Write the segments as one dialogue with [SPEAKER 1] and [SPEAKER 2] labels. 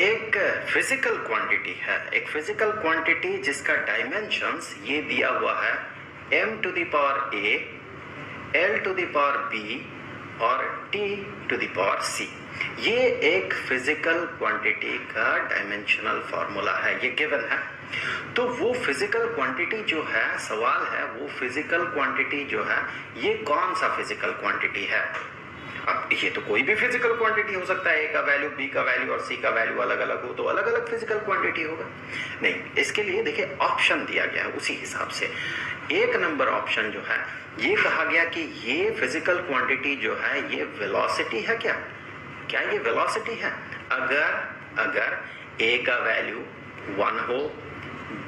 [SPEAKER 1] एक physical quantity है, एक फिजिकल क्वांटिटी जिसका डायमेंशंस ये दिया हुआ है m to the power a, l to the power b और t to the power c। ये एक फिजिकल क्वांटिटी का डायमेंशनल फॉर्मूला है, ये गिवन है। तो वो फिजिकल क्वांटिटी जो है, सवाल है वो फिजिकल क्वांटिटी जो है ये कौन सा फिजिकल क्वांटिटी है। अब ये तो कोई भी फिजिकल क्वांटिटी हो सकता है, ए का वैल्यू, बी का वैल्यू और सी का वैल्यू अलग अलग हो तो अलग अलग फिजिकल क्वांटिटी होगा। नहीं, इसके लिए देखिए ऑप्शन दिया गया है, उसी हिसाब से एक नंबर ऑप्शन जो है ये कहा गया कि ये फिजिकल क्वांटिटी जो है ये वेलोसिटी है। क्या ये वेलोसिटी है? अगर ए का वैल्यू 1 हो,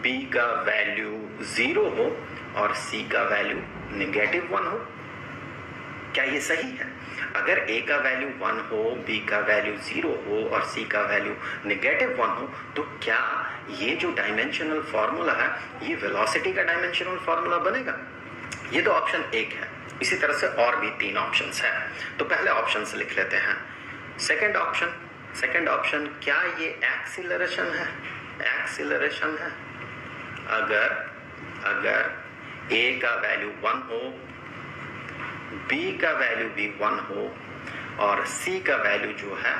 [SPEAKER 1] बी का वैल्यू 0 हो और सी का वैल्यू -1 हो, क्या ये सही है? अगर a का वैल्यू 1 हो, b का वैल्यू 0 हो और c का वैल्यू -1 हो तो क्या ये जो डायमेंशनल फॉर्मूला है ये वेलोसिटी का डायमेंशनल फॉर्मूला बनेगा? ये तो ऑप्शन 1 है। इसी तरह से और भी 3 ऑप्शंस हैं। तो पहले ऑप्शन से लिख लेते हैं। सेकंड ऑप्शन क्या ये एक्सीलरेशन है? एक्सीलरेशन है। अगर a का वैल्यू 1 हो, b का वैल्यू भी 1 हो और c का वैल्यू जो है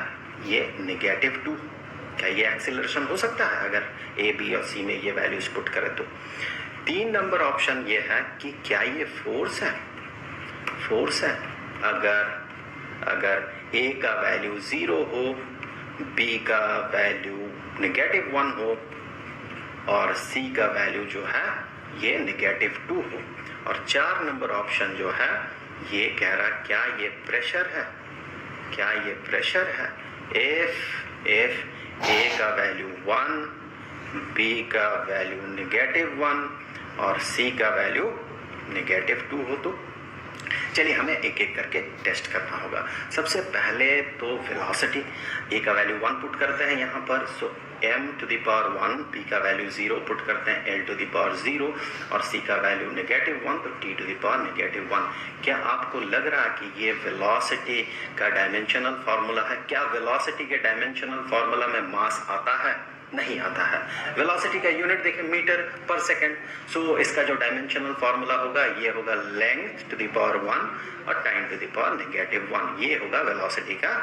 [SPEAKER 1] ये -2, क्या ये एक्सीलरेशन हो सकता है अगर a, b और c में ये वैल्यूज पुट करें तो? 3 नंबर ऑप्शन ये है कि क्या ये फोर्स है? फोर्स है। अगर a का वैल्यू 0 हो, b का वैल्यू -1 हो और c का वैल्यू जो है ये -2 हो। और 4 नंबर ऑप्शन जो है ये कह रहा क्या ये प्रेशर है? क्या ये प्रेशर है? if a का वैल्यू 1, b का वैल्यू -1 और c का वैल्यू -2 हो तो चलिए हमें एक एक करके टेस्ट करना होगा। सबसे पहले तो वेलोसिटी, a का वैल्यू 1 पुट करते हैं यहाँ पर, so m to the power 1, b का वैल्यू 0 पुट करते हैं, l टू द पावर 0 और c का वैल्यू -1 तो t टू द पावर -1। क्या आपको लग रहा है कि ये वेलोसिटी का डायमेंशनल फॉर्मूला है? क्या वेलोसिटी के डायमेंशनल फॉर्मूला में मास आता है? नहीं आता है। वेलोसिटी का यूनिट देखें मीटर पर सेकंड। सो इसका जो डायमेंशनल फॉर्मूला होगा ये होगा लेंथ टू द पावर 1 और टाइम टू द पावर -1। ये होगा वेलोसिटी का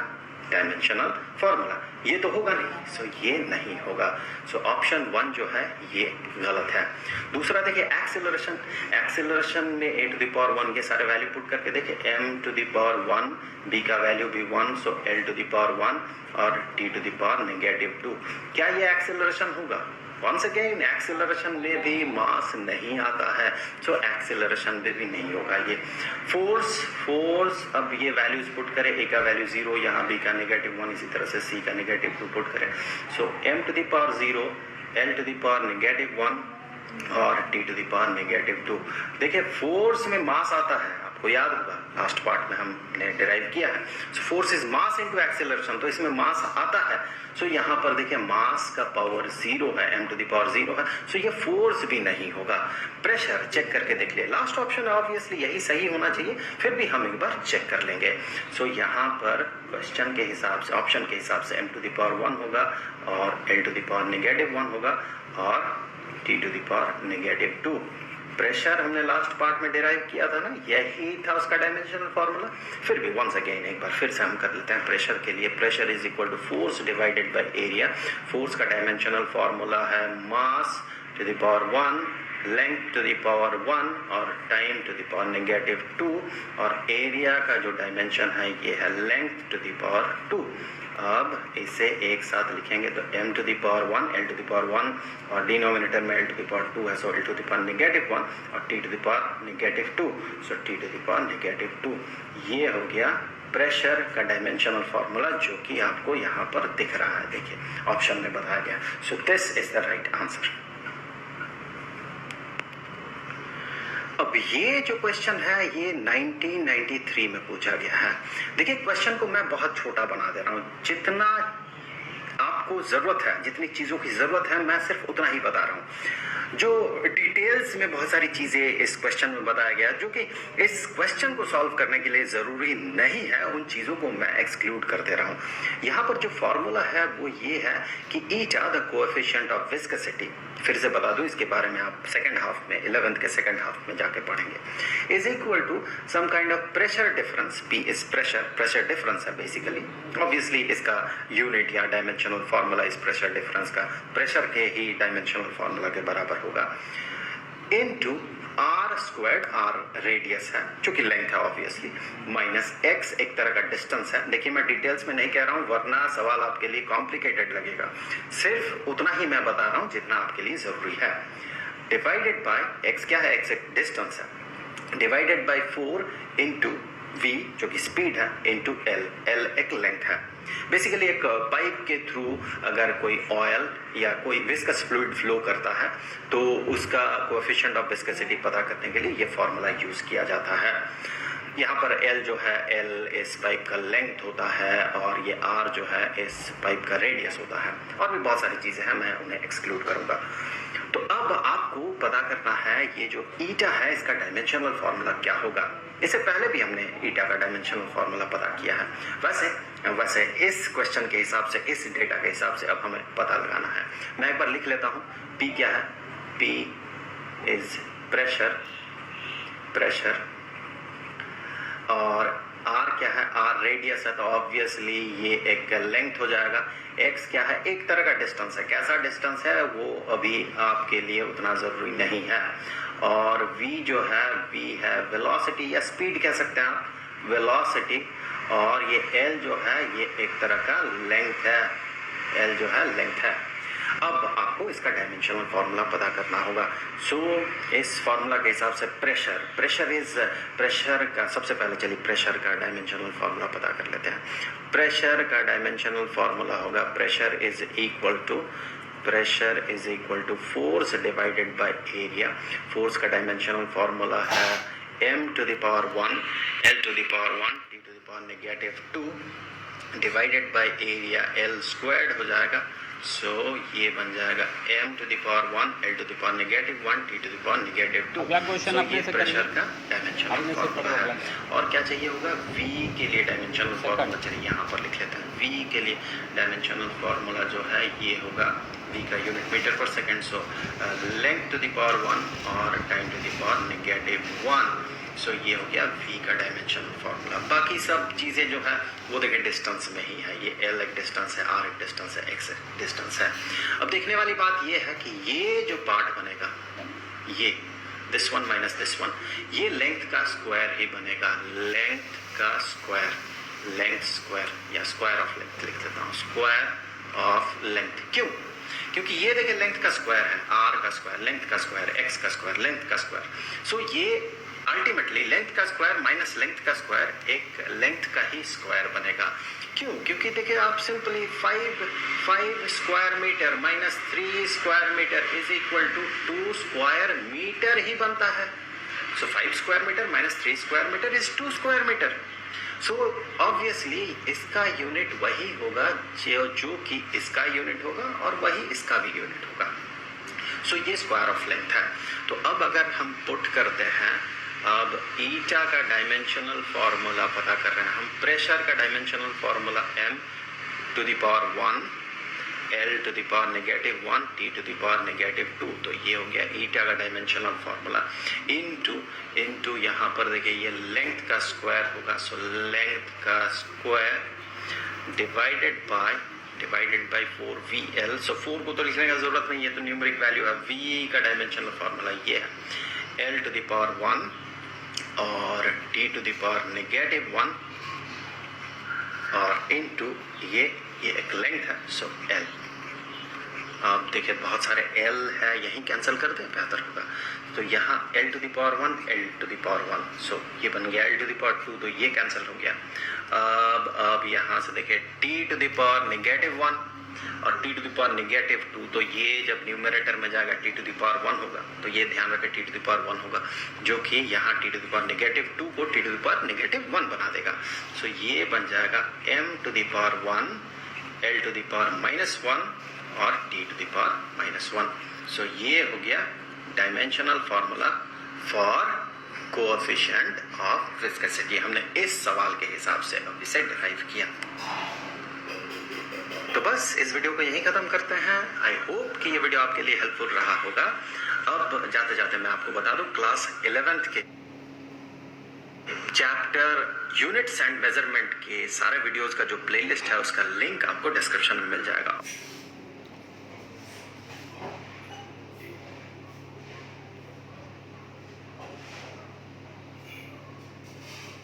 [SPEAKER 1] डायमेंशनल फॉर्मूला। ये तो होगा नहीं, सो ये नहीं होगा। सो ऑप्शन 1 जो है ये गलत है। दूसरा देखिए एक्सीलरेशन में a टू द पावर 1 ये सारे वैल्यू पुट करके देखिए, m to the power 1, b का वैल्यू भी 1, so l to the power 1 और t टू द पावर -2। क्या ये एक्सीलरेशन होगा? वंस अगेन एक्सीलरेशन में भी मास नहीं आता है, सो एक्सीलरेशन में भी नहीं होगा। ये फोर्स अब ये वैल्यूज पुट करें, a का वैल्यू 0, यहाँ b का -1, इसी तरह से c का -2 पुट करें। So m to the power 0, l to the power -1 और t टू द पावर -2। देखिए फोर्स में मास आता है, आपको याद होगा लास्ट पार्ट में हमने डिराइव किया है। So force is mass into acceleration, तो इसमें मास आता है। सो यहाँ पर देखिए मास का पावर 0 है, m टू द पावर 0 है, सो ये फोर्स भी नहीं होगा। प्रेशर चेक करके देख लिए, लास्ट ऑप्शन ऑब्वियसली यही सही होना चाहिए, फिर भी हम एक बार चेक कर लेंगे। सो यहाँ पर क्वेश्चन के हिसाब से, ऑप्शन के हिसाब से m टू द पावर 1 होगा और l टू द पावर -1 होगा और t to the power -2। Pressure हमने लास्ट पार्ट में डिराइव किया था ना, यही था उसका डायमेंशनल फॉर्मूला। फिर भी वंस अगेन एक बार फिर से हम कर लेते हैं प्रेशर के लिए। Pressure is equal to force divided by area. Force का डायमेंशनल फॉर्मूला है mass to the power 1, length to the power 1 और टाइम टू द पावर -2 और एरिया का जो डायमेंशन है ये है लेंथ टू द पावर 2। अब इसे एक साथ लिखेंगे तो m to the power 1, l to the power 1 और डिनोमिनेटर में l टू द पावर 2 है, so l to the power -1 और t to the power -2, so t to the power -2। ये हो गया प्रेशर का डायमेंशनल फॉर्मूला जो कि आपको यहाँ पर दिख रहा है, देखिए ऑप्शन में बताया गया। So this is the right answer. अब ये जो क्वेश्चन है ये 1993 में पूछा गया है। देखिए क्वेश्चन को मैं बहुत छोटा बना दे रहा हूँ, जितना आपको आपको ज़रूरत है, जितनी चीज़ों की ज़रूरत है मैं सिर्फ उतना ही बता रहा हूँ। जो डिटेल्स में बहुत सारी चीज़ें इस क्वेश्चन में बताया गया जो कि इस क्वेश्चन को सॉल्व करने के लिए ज़रूरी नहीं है, उन चीज़ों को मैं एक्सक्लूड कर दे रहा हूँ। यहाँ पर जो फॉर्मूला है वो ये है कि ईटा द कोएफिशिएंट ऑफ विस्कोसिटी, फिर से बता दूं इसके बारे में आप सेकंड हाफ में 11th के सेकंड हाफ में जाके पढ़ेंगे, is equal to some kind of pressure difference. P is pressure difference है बेसिकली, ऑब्वियसली इसका यूनिट या डायमेंशनल फार्मूला इस प्रेशर डिफरेंस का प्रेशर के ही डायमेंशनल फार्मूला के बराबर होगा, into R squared, R radius है जो कि लेंथ है ऑब्वियसली, माइनस एक्स एक तरह का डिस्टेंस है। देखिए मैं डिटेल्स में नहीं कह रहा हूं वरना सवाल आपके लिए कॉम्प्लिकेटेड लगेगा, सिर्फ उतना ही मैं बता रहा हूं जितना आपके लिए जरूरी है। डिवाइडेड बाय एक्स क्या है, एक्स एक डिस्टेंस है, डिवाइडेड बाय 4 इंटू v जो कि स्पीड है इंटू एल एक लेंथ है। बेसिकली एक पाइप के थ्रू अगर कोई ऑयल या कोई विस्कस फ्लूइड फ्लो करता है तो उसका कोएफिशिएंट ऑफ विस्कोसिटी पता करने के लिए ये फॉर्मूला यूज किया जाता है। यहाँ पर L जो है, L इस पाइप का लेंथ होता है और ये R जो है इस पाइप का रेडियस होता है, और भी बहुत सारी चीजें हैं, मैं उन्हें एक्सक्लूड करूंगा। तो अब आपको पता करना है ये जो ईटा है इसका डायमेंशनल फार्मूला क्या होगा। इससे पहले भी हमने ईटा का डायमेंशनल फार्मूला पता किया है, वैसे इस क्वेश्चन के हिसाब से, इस डेटा के हिसाब से अब हमें पता लगाना है। मैं एक बार लिख लेता हूँ, P क्या है, P इज प्रेशर, और R क्या है, R रेडियस है तो ऑब्वियसली ये एक लेंथ हो जाएगा। X क्या है, एक तरह का डिस्टेंस है, कैसा डिस्टेंस है वो अभी आपके लिए उतना जरूरी नहीं है। और V जो है, V है वेलोसिटी या स्पीड कह सकते हैं आप, वेलोसिटी, और ये L जो है ये एक तरह का लेंथ है, L जो है लेंथ है। अब आपको इसका डायमेंशनल फार्मूला पता करना होगा। सो इस फार्मूला के हिसाब से प्रेशर का, सबसे पहले चलिए प्रेशर का डायमेंशनल फार्मूला पता कर लेते हैं। प्रेशर का डायमेंशनल फार्मूला होगा pressure is equal to force divided by area. Force का डायमेंशनल फार्मूला है m to the power 1 l to the power 1 t to the power negative 2 divided by area l squared हो जाएगा। सो ये बन जाएगा m to the power 1 l to the power negative 1 t to the power negative 2। so ये pressure का dimensional formula है। और क्या चाहिए होगा, v के लिए डायमेंशनल फार्मूला, चलिए यहाँ पर लिख लेते हैं। v के लिए डायमेंशनल फार्मूला जो है ये होगा, v का unit metre per second, so length to the power 1 और time to the power negative 1। So ये हो गया v का डायमेंशनल फार्मूला। बाकी सब चीज़ें जो है वो देखिए डिस्टेंस में ही है, ये l एक डिस्टेंस है, r एक डिस्टेंस है, x एक डिस्टेंस है। अब देखने वाली बात ये है कि ये जो पार्ट बनेगा, ये this one minus this one, ये लेंथ का स्क्वायर ही बनेगा, लेंथ का स्क्वायर, लेंथ स्क्वायर या स्क्वायर ऑफ लेंथ लिख देता हूँ, स्क्वायर ऑफ लेंथ। क्यों? क्योंकि ये देखिए लेंथ का स्क्वायर है, r का स्क्वायर, लेंथ का स्क्वायर, x का स्क्वायर, लेंथ का स्क्वायर। सो ये अल्टीमेटली लेंथ का स्क्वायर माइनस लेंथ का स्क्वायर एक लेंथ का ही स्क्वायर बनेगा। क्यों? क्योंकि देखिए आप simply 5 square metre minus 3 square metre is equal to 2 square metre ही बनता है। So 5 square metre minus 3 square metre is 2 square metre. So obviously इसका यूनिट वही होगा जो कि इसका यूनिट होगा और वही इसका भी यूनिट होगा। सो ये स्क्वायर ऑफ लेंथ है। तो अब अगर हम पुट करते हैं, अब ईटा का डायमेंशनल फार्मूला पता कर रहे हैं हम, प्रेशर का dimensional formula m to the power 1 l to the power negative 1 t to the power negative 2। तो ये हो गया ईटा का डायमेंशनल फार्मूला इनटू यहाँ पर देखिए ये लेंथ का स्क्वायर होगा। सो लेंथ का square divided by 4vl। So 4 को तो लिखने का जरूरत नहीं है, तो न्यूमेरिक वैल्यू है। v का डायमेंशनल फार्मूला ये है l टू द पावर 1 और t to the power negative 1 और इनटू ये एक लेंथ है, सो l। अब देखिए बहुत सारे l है, यहीं कैंसिल कर दें बेहतर होगा। तो यहाँ l to the power 1 l to the power 1, so ये बन गया l टू द पावर 2, तो ये कैंसिल हो गया। अब यहाँ से देखिए t to the power negative 1 और t to the power negative 2, तो ये जब न्यूमरेटर में जाएगा t टू द पावर 1 होगा। तो ये ध्यान रखें t टू द पावर 1 होगा, जो कि यहाँ t to the power negative 2 को t to the power negative 1 बना देगा। सो ये बन जाएगा m to the power 1 L to the power -1 और T to the power -1. So ये हो गया dimensional formula for coefficient of viscosity. हमने इस सवाल के हिसाब से अब इसे डिराइव किया. तो बस इस वीडियो को यहीं खत्म करते हैं. आई होप कि ये वीडियो आपके लिए हेल्पफुल रहा होगा. अब जाते जाते मैं आपको बता दूं, क्लास 11th के चैप्टर यूनिट्स एंड मेजरमेंट के सारे वीडियोस का जो प्लेलिस्ट है उसका लिंक आपको डिस्क्रिप्शन में मिल जाएगा.